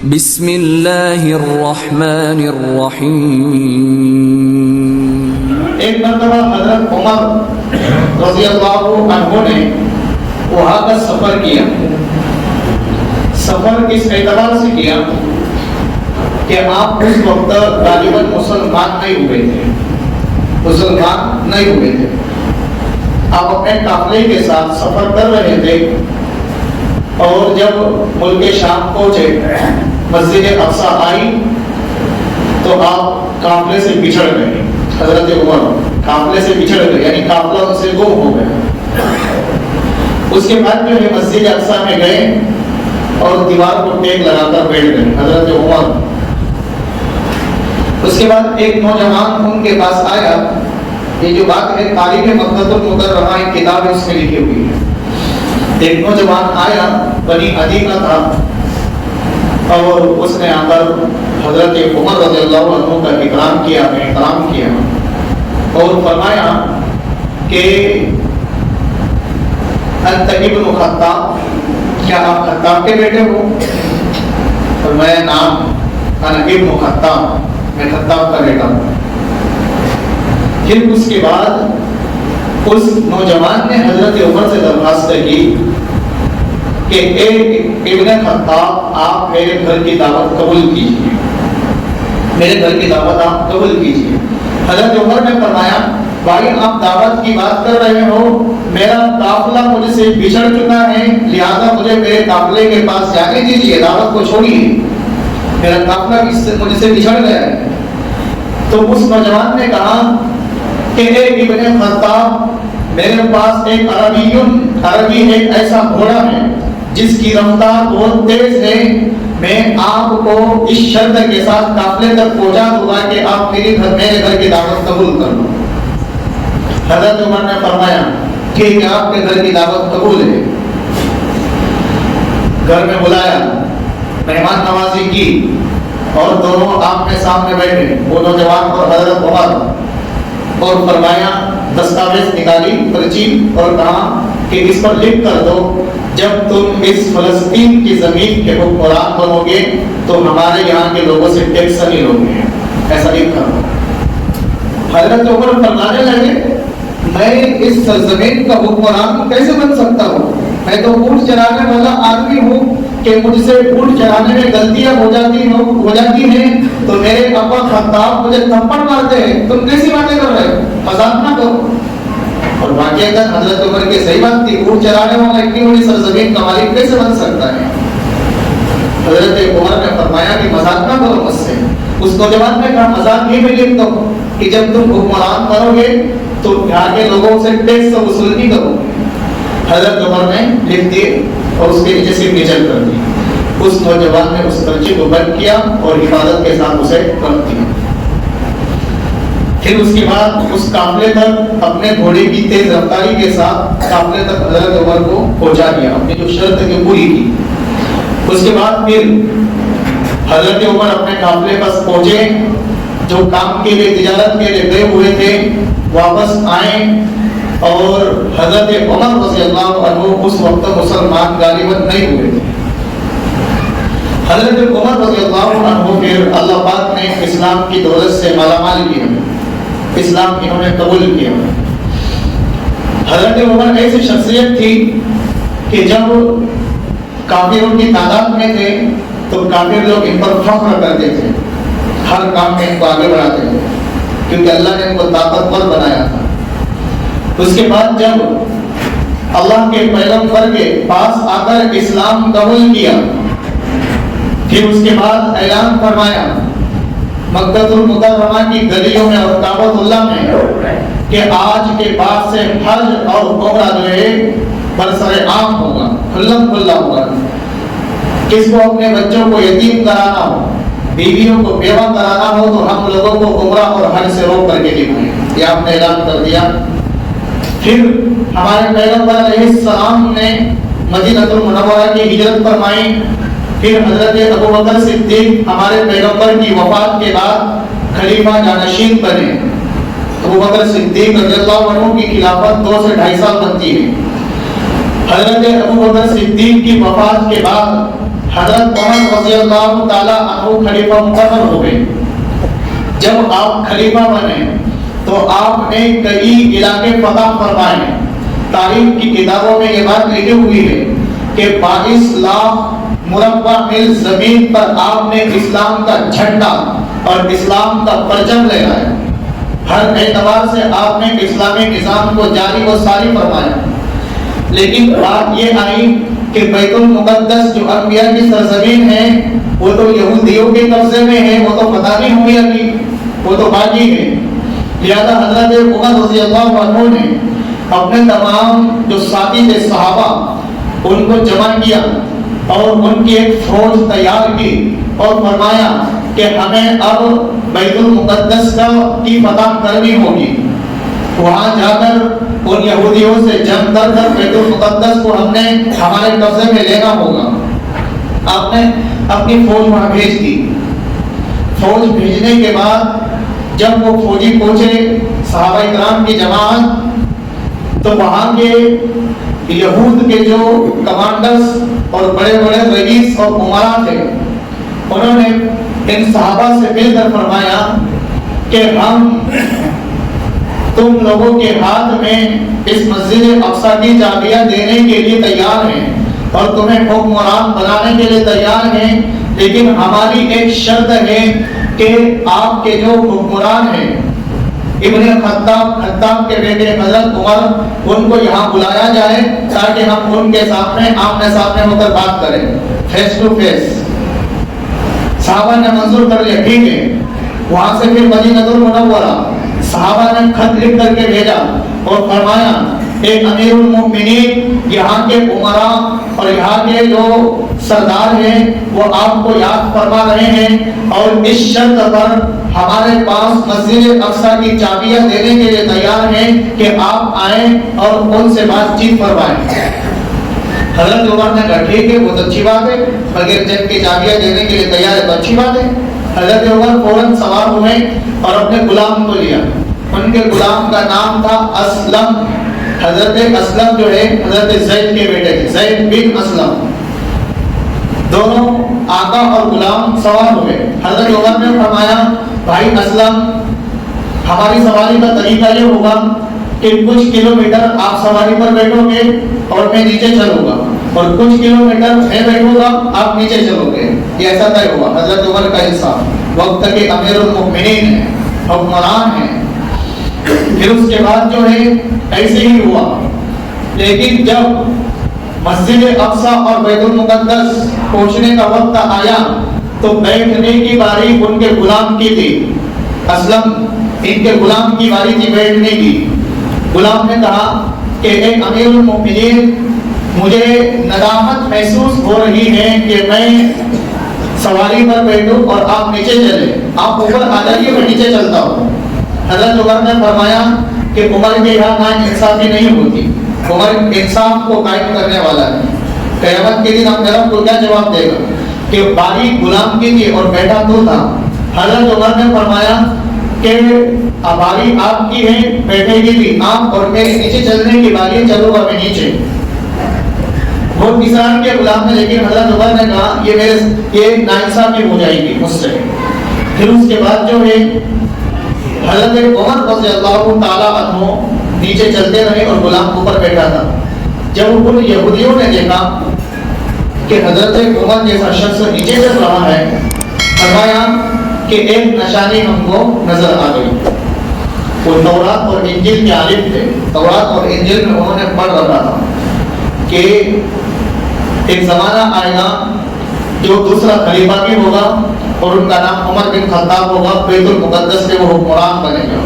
بسم اللہ الرحمن الرحیم۔ ایک مرتبہ حضرت عمر رضی اللہ عنہ نے وہاں کا سفر کیا۔ سفر اس اعتبار سے کیا کہ آپ اس وقت غالباً مسلمان نہیں ہوئے تھے۔ آپ اپنے قافلے کے ساتھ سفر کر رہے تھے اور جب ملک شام پہنچے، مسجد اقصی آئی تو آپ قافلے سے بچھڑ گئے۔ حضرت عمر قافلے سے بچھڑ گئے، یعنی قافلہ ان سے گم ہو گیا۔ اس کے بعد جو ہے مسجد اقصی میں گئے اور دیوار کو ٹیک لگا کر بیٹھ گئے حضرت عمر۔ اس کے بعد ایک نوجوان ان کے پاس آیا۔ یہ جو بات ہے تاریخ مکۃ المکرمہ ایک کتاب ہے، اس میں لکھی ہوئی ہے۔ ایک نوجوان آیا، بنی عدی کا تھا، اور اس نے آ کر حضرت عمر رضی اللہ عنہ کا احترام کیا اور فرمایا کہ انت ابن خطاب، کیا آپ خطاب کے بیٹے ہو؟ فرمایا نام، انا ابن خطاب، میں خطاب کا بیٹا ہوں۔ پھر اس کے بعد اس نوجوان نے حضرت عمر سے درخواست کی کہ اے ابن خطاب، آپ میرے گھر کی دعوت قبول کیجیے، میرے گھر کی دعوت آپ قبول کیجیے۔ حضرت عمر نے فرمایا بھائی آپ دعوت کی بات کر رہے ہو، میرا قافلہ مجھ سے بچھڑ چکا ہے، لہذا مجھے میرے قافلے کے پاس جانے دیجیے، دعوت کو چھوڑیے، میرا قافلہ مجھ سے بچھڑ گیا ہے۔ تو اس نوجوان نے کہا کہ اے ابن خطاب، میرے پاس ایک عربی ایک ایسا گھوڑا ہے جس کی رفتار بہت تیز ہے، میں آپ کو اس شرط کے ساتھ قافلے تک پہنچا دوں گا کہ آپ میرے گھر کی دعوت قبول کر لو۔ حضرت عمر نے فرمایا کہ آپ کے گھر کی دعوت قبول ہے۔ گھر میں بلایا، مہمان نوازی کی اور دونوں آمنے سامنے بیٹھے، وہ نوجوان اور حضرت عمر، اور فرمایا دستاویز نکالی، پرچی، اور کہا کہ اس پر لکھ کر دو جب تم اس فلسطین کی زمین کے حکمران بنو گے تو ہمارے یہاں کے لوگوں سے ٹیکس نہیں لو گے، ایسا لکھ کر دو۔ حضرت عمر فرمانے لگے میں اس سرزمین کا حکمران کیسے بن سکتا ہوں؟ میں تو اونٹ چرانے والا آدمی ہوں کہ مجھ سے اونٹ چرانے میں غلطیاں ہو جاتی ہیں تو میرے ابا خطاب مجھے تھپڑ مارتے ہیں، تم کیسی باتیں کر رہے ہو؟ مذاق نہ کرو۔ اور واقعہ حضرت عمر کی صحیح بات تھی، اونٹ چرانے والا اتنی بڑی سرزمین کا مالک کیسے بن سکتا ہے؟ حضرت عمر نے فرمایا کہ مذاق نہ کرو مجھ سے۔ اس نوجوان نے کہا مذاق یہ میں لکھ دو کہ جب تم حکمران بنو گے تو یہاں کے لوگوں سے ٹیکس وصول نہیں کرو گے۔ حضرت عمر نے لکھ دیے اور اس کے نیچے سگنیچر کر دی۔ اس نوجوان نے اس پرچے کو بند کیا اور حفاظت کے ساتھ اسے رکھ دیا۔ پھر اس کے بعد اس قافلے تک اپنے گھوڑے کی تیز رفتاری کے ساتھ قافلے تک حضرت عمر کو پہنچا دیا، اپنی جو شرط ہے پوری کی۔ اس کے بعد پھر حضرت عمر اپنے قافلے پاس پہنچے، جو کام کے لیے تجارت کے لیے گئے ہوئے تھے واپس آئے، اور حضرت عمر رضی اللہ عنہ اس وقت مسلمان غالباً نہیں ہوئے تھے۔ حضرت عمر رضی اللہ عنہ پھر اللہ پاک نے اسلام کی دولت سے مالا مال کیا، اسلام انہوں نے قبول کیا۔ حضرت عمر ایسی شخصیت تھی کہ جب کافروں کی تعداد میں تھے تو کافر لوگ ان پر فخر کرتے تھے، ہر کام میں ان کو آگے بڑھاتے تھے کیونکہ اللہ نے ان کو طاقتور بنایا تھا۔ اس کے بعد جب اللہ کے پیغمبر کے پاس آ کر اسلام قبول کیا، پھر اس کے بعد اعلان فرمایا مکہ المکرمہ کی گلیوں میں اور کعبۃ اللہ میں کہ آج کے بعد سے حج اور عمرہ جو ہے برسر عام ہوگا، کھلم کھلا ہوگا۔ کس کو اپنے بچوں کو یتیم کرانا ہو، بیویوں کو بیوہ کرانا ہو تو ہم لوگوں کو عمرہ اور حج سے روک کر کے دکھائیں، یہ آپ نے اعلان کر دیا۔ پھر ہمارے پیغمبر علیہ السلام نے مدینہ المنورہ کی ہجرت فرمائی۔ پھر حضرت ابو بکر صدیق ہمارے پیغمبر کی وفات کے بعد خلیفہ جانشین بنے۔ ابو بکر صدیق رضی اللہ عنہ کی خلافت 2 سے 2.5 سال بنتی ہے۔ حضرت ابو بکر صدیق کی وفات کے بعد حضرت عمر رضی اللہ تعالیٰ عنہ خلیفہ مقرر ہو گئے. جب آپ خلیفہ بنے تو آپ نے کئی علاقے فتح فرمائے. تاریخ کی کتابوں میں یہ بات لکھی ہوئی ہے کہ 22 لاکھ مربع میل زمین پر آپ نے اسلام کا جھنڈا اور اسلام کا پرچم لہرایا. ہر اعتبار سے آپ نے اسلامی نظام کو جاری و ساری فرمایا. لیکن بات یہ آئی کہ بیت المقدس جو انبیاء کی سرزمین ہے وہ تو یہودیوں کے قبضے میں ہے, وہ تو فتح نہیں ہوئی ابھی, وہ تو باقی ہے. لہذا حضرت عمر رضی اللہ عنہ نے اپنے تمام جو ساتھی تھے صحابہ ان کو جمع کیا اور ان کی ایک فوج تیار کی اور فرمایا کہ ہمیں اب بیت المقدس کی فتح کرنی ہوگی. وہاں جا کر ان یہودیوں سے جنگ کر کر بیت المقدس کو ہم نے ہمارے قبضے میں لینا ہوگا. آپ نے اپنی فوج وہاں بھیج دی. فوج بھیجنے کے بعد جب وہ فوجی پہنچے صحابہ کرام کی جماعت, تو وہاں کے یہود کے جو کمانڈرز اور بڑے بڑے رئیس اور امراء تھے انہوں نے ان صحابہ سے مل کر فرمایا کہ ہم تم لوگوں کے ہاتھ میں اس مسجد اقصی کی چابیاں دینے کے لیے تیار ہیں اور تمہیں حکمران بنانے کے لیے تیار ہیں, لیکن ہماری ایک شرط ہے کہ آپ کے جو حکمران ہیں ابن خطاب کے بیٹے حضرت عمر ان کو یہاں بلایا جائے تاکہ ہم ان کے سامنے آمنے سامنے ہو کر بات کریں, فیس ٹو فیس. صحابہ نے منظور کر لیا, ٹھیک ہے. وہاں سے پھر مدینہ المنورہ صحابہ نے خط لکھ کر کے بھیجا اور فرمایا ایک امیر المؤمنین یہاں کے امراء اور یہاں کے جو سردار ہیں وہ آپ کو یاد فرما رہے ہیں اور اس شرط پر ہمارے پاس مسجد اقصی کی چابیاں دینے کے لیے تیار ہیں کہ آپ آئیں اور ان سے بات چیت فرمائیں. حضرت عمر نے کہا ٹھیک ہے, بہت اچھی بات ہے, بغیر جنگ کی چابیاں دینے کے لیے تیار ہے تو اچھی بات ہے. حضرت عمر فوراً سوار ہوئے اور اپنے غلام کو لیا. ان کے غلام کا نام تھا اسلم. حضرت اسلم جو ہے حضرت زید کے بیٹے تھے, زید بن اسلم. دونوں آقا اور غلام سوار ہوئے. حضرت عمر نے فرمایا بھائی اسلم, ہماری سواری کا طریقہ یہ ہوگا کہ کچھ کلومیٹر آپ سواری پر بیٹھو گے اور میں نیچے چلوں گا, اور کچھ کلومیٹر میں بیٹھوں گا آپ نیچے چلو گے, یہ ایسا طے ہوگا. حضرت عمر کا انصاف, وقت کے امیر المؤمنین ہیں, حکمران ہیں. پھر اس کے بعد جو ہے ایسے ہی ہوا. لیکن جب مسجد اقصی اور بیت المقدس پہنچنے کا وقت آیا تو بیٹھنے کی باری ان کے غلام کی تھی. اسلم ان کے غلام کی باری تھی بیٹھنے کی. غلام نے کہا کہ اے امیر المؤمنین, مجھے ندامت محسوس ہو رہی ہے کہ میں سواری پر بیٹھوں اور آپ نیچے چلیں, آپ اوپر آ جائیے میں نیچے چلتا ہوں. حضرت عمر نے فرمایا کہ عمر کے یہاں نا انصافی نہیں ہوتی, عمر انصاف کو قائم کرنے والا ہے. قیامت کے دن آپ میرا کو کیا جواب دے گا کہ باری غلام کی تھی اور بیٹھا تو تھا. حضرت عمر نے فرمایا کہ باری آپ کی ہے, بیٹھے کی بھی آپ, اور میرے نیچے چلنے کی باری چلو گا میں نیچے. وہ کسان کے غلام نے, لیکن حضرت عمر نے کہا یہ ناانصافی ہو جائے گی مجھ سے. پھر اس کے بعد جو ہے حضرت عمر رضی اللہ تعالیٰ عنہ نیچے چلتے رہے اور غلام اوپر بیٹھا تھا. جب ان یہودیوں نے دیکھا کہ حضرت عمر جیسا شخص نیچے چل رہا ہے, فرمایا کہ ایک نشانی ہم کو نظر آ گئی. وہ تورات اور انجیل کے عالم تھے. تورات اور انجیل میں انہوں نے پڑھ رکھا تھا کہ ایک زمانہ آئے گا جو دوسرا خلیفہ بھی ہوگا اور ان کا نام عمر بن خطاب ہوگا, بیت المقدس کے وہ حکمران بنے گا.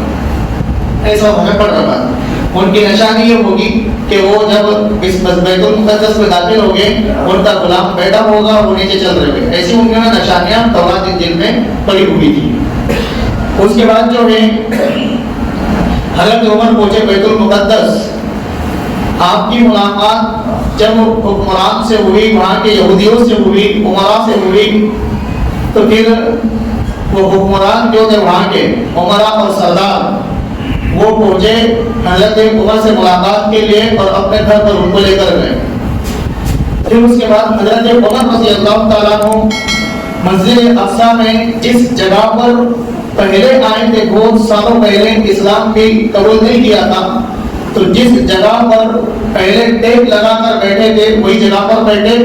ایسا ہمیں پڑھ رکھا تھا. ان کی نشانی یہ ہوگی کہ وہ جب اس بیت المقدس میں داخل ہو گئے ان کا غلام بیٹھا ہوگا, وہ نیچے چل رہے ہوئے. ایسی ان میں نشانیاں تورات انجیل میں پڑھی ہوئی تھی. اس کے بعد جو ہے حضرت عمر پہنچے بیت المقدس. آپ کی ملاقات جب حکمران سے ہوئی, وہاں کے یہودیوں سے ہوئی, عمراء سے ہوئی, تو پھر وہ حکمران جو تھے وہاں کے عمراء اور سردار وہ پہنچے حضرت عمر سے ملاقات کے لیے اور اپنے گھر پر ان کو لے کر گئے. پھر اس کے بعد حضرت عمر رضی اللہ تعالیٰ عنہ مسجد اقصی میں جس جگہ پر پہلے آئے تھے، بہت سالوں پہلے اسلام بھی قبول نہیں کیا تھا، تو جس جگہ پر پہلے ٹیپ لگا کر بیٹھے تھے وہی جگہ پر بیٹھے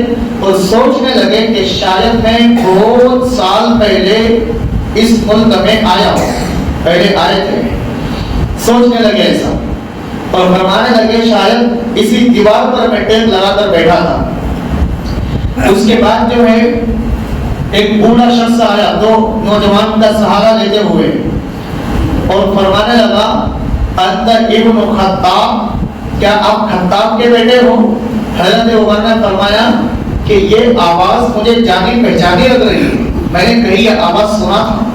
اور سوچنے لگے کہ شاید میں بہت سال پہلے اس ملک میں آیا ہوں، پہلے آئے تھے، سوچنے لگے ایسا، اور فرمانے لگے شاید اسی دیوار پر میں ٹیپ لگا کر بیٹھا تھا۔ اس کے بعد جو ہے ایک بوڑھا شخص آیا دو نوجوان کا سہارا لیتے ہوئے اور فرمانے لگا انت ابن خطاب، کیا آپ خطاب کے بیٹے ہو؟ حضرت عمر نے فرمایا کہ یہ آواز مجھے جانی پہچانی لگ رہی ہے، میں نے کہیں یہ آواز سنا تھا،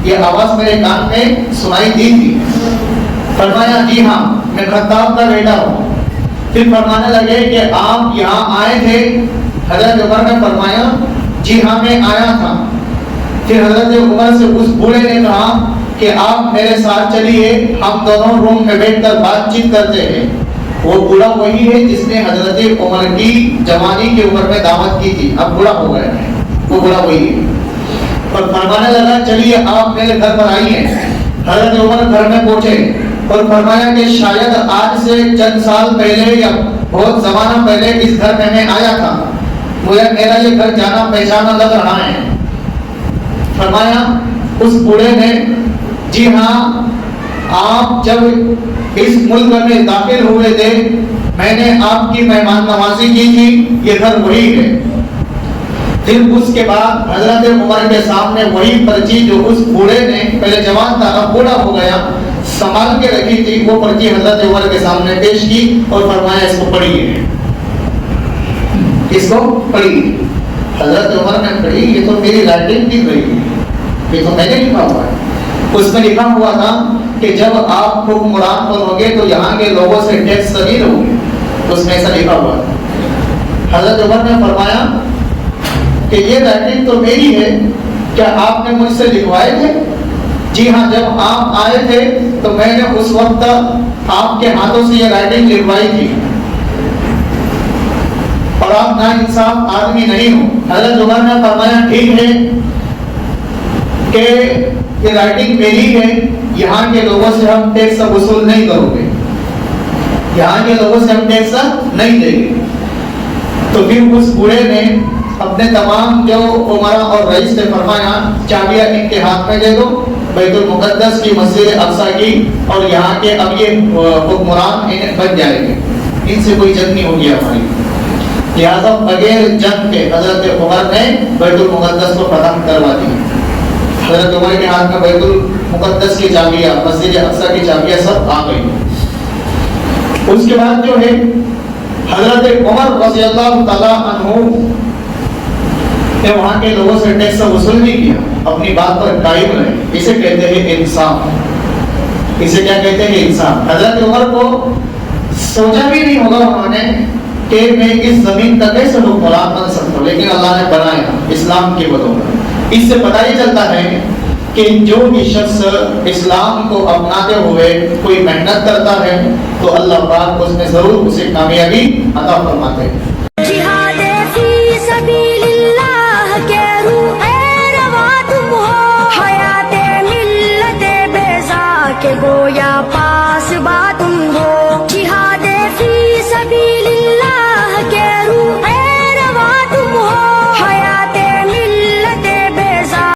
یہ آواز میرے کان میں سنائی دی تھی۔ فرمایا جی ہاں میں خطاب کا بیٹا ہوں۔ پھر فرمانے لگے کہ آپ یہاں آئے تھے؟ حضرت عمر نے فرمایا جی ہاں میں آیا تھا۔ پھر حضرت عمر سے اس بوڑھے نے کہا کہ آپ میرے ساتھ چلیے، ہم دونوں روم میں بیٹھ کر بات چیت کرتے ہیں۔ وہ بوڑھا وہی ہے جس نے حضرت عمر کی جوانی کی عمر میں دعوت کی تھی، اب بوڑھا ہو گیا ہے، وہ بوڑھا وہی ہے۔ اور فرمانے لگا چلیے آپ میرے گھر پر آئیے۔ حضرت عمر گھر میں پہنچے اور فرمایا کہ شاید آج سے چند سال پہلے یا بہت زمانہ پہلے اس گھر میں آیا تھا، مجھے میرا یہ گھر جانا پہچانا لگ رہا ہے۔ فرمایا اس بوڑھے نے جی ہاں آپ جب اس ملک میں داخل ہوئے تھے میں نے آپ کی مہمان نوازی کی تھی، یہ گھر وہی ہے۔ پھر اس کے بعد حضرت عمر کے سامنے وہی پرچی جو اس بوڑھے نے پہلے جوان تھا اب بوڑھا ہو گیا سنبھال کے رکھی تھی، وہ پرچی حضرت عمر کے سامنے پیش کی اور فرمایا اس کو پڑھیے، اس کو پڑھیے۔ حضرت عمر نے پڑھی، یہ تو میری رائٹنگ دکھ رہی ہے، یہ تو میں نے لکھا ہوا ہے۔ اس میں لکھا ہوا تھا کہ جب آپ حکمران بنو گے تو یہاں کے لوگوں سے ٹیکس نہیں لو گے، اس میں ایسا لکھا ہوا تھا۔ حضرت عمر نے فرمایا کہ یہ رائٹنگ تو میری ہے، کیا آپ نے مجھ سے لکھوائے تھے؟ جی ہاں جب آپ آئے تھے تو میں نے اس وقت آپ کے ہاتھوں سے یہ رائٹنگ لکھوائی تھی، اور آپ ناانصاف آدمی نہیں ہو۔ حضرت عمر نے فرمایا ٹھیک ہے کہ یہ رائٹنگ میری ہے، یہاں کے لوگوں سے ہم ٹیکس وصول نہیں کرو گے، یہاں کے لوگوں سے ہم ٹیکس نہیں دیں گے۔ تو پھر اس بوڑھے نے اپنے تمام جو عمرا اور رئیس نے فرمایا چابیاں ان کے ہاتھ میں دے دو بیت المقدس کی، مسجد اقصی کی، اور یہاں کے اب یہ حکمران بن جائیں گے، ان سے کوئی جنگ نہیں ہوگی ہماری۔ لہٰذا بغیر جنگ کے حضرت عمر نے بیت المقدس کو فتح کروا دی۔ حضرت عمر کے ہاتھ میں بیت المقدس کی چابیاں، مسجد اقصی کی چابیاں سب آ گئی۔ اس کے بعد جو ہے حضرت عمر رضی اللہ تعالیٰ عنہ نے وہاں کے لوگوں سے ٹیکس وصول نہیں کیا، اپنی بات پر قائم رہے۔ اسے کہتے ہیں انصاف، اسے کیا کہتے ہیں انصاف۔ حضرت عمر کو سوچا بھی نہیں ہوگا انہوں نے کہ میں اس زمین کا کیسے حکمران بن سکتا ہوں، لیکن اللہ نے بنایا اسلام کی بدولت۔ اس سے پتہ ہی چلتا ہے کہ جو بھی شخص اسلام کو اپناتے ہوئے کوئی محنت کرتا ہے تو اللہ پاک اس میں ضرور اسے کامیابی عطا فرماتے ہیں۔